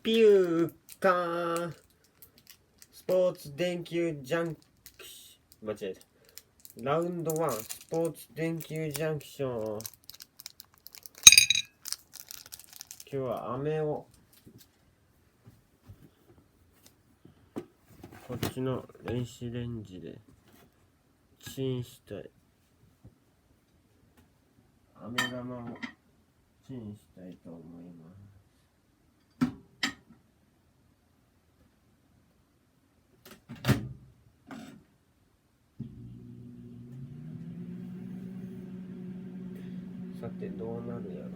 ピューカースポーツ電球ジャンクション、間違えた。ラウンド1スポーツ電球ジャンクション。今日は飴をこっちの電子レンジでチンしたい。飴玉をチンしたいと思います。さてどうなるやろ。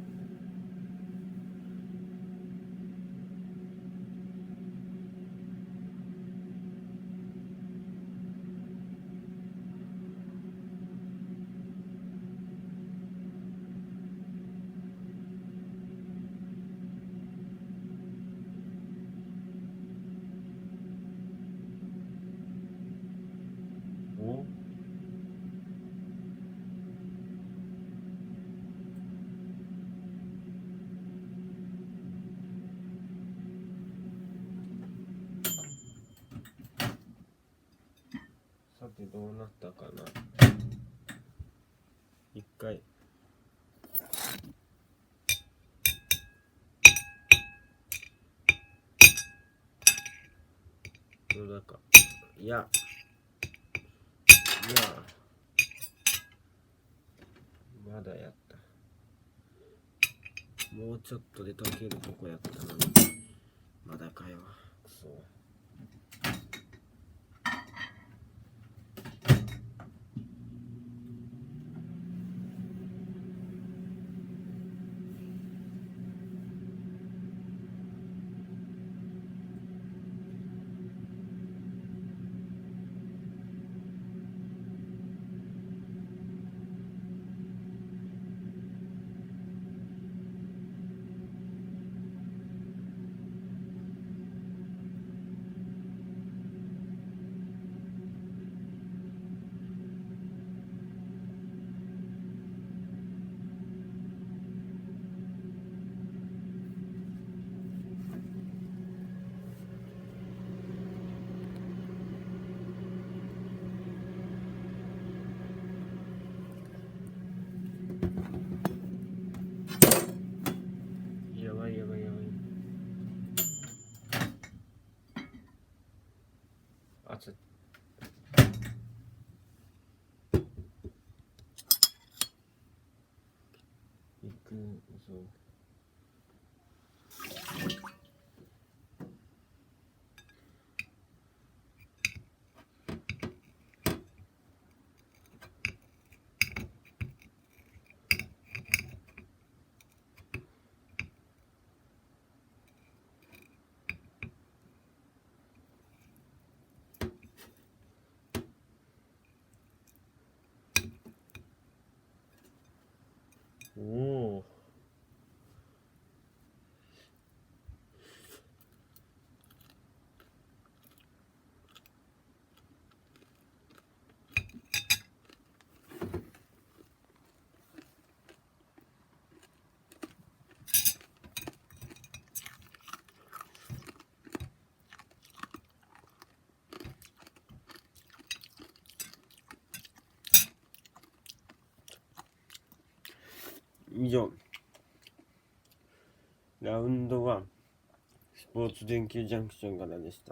お、さてどうなったかな。一回どうだか。いやまだやった。もうちょっとで溶けるとこやったのにまだかよ。くそ。やばいやばいやばい。あちょっと行くぞ。おお。以上、ラウンド1スポーツ電球ジャンクションからでした。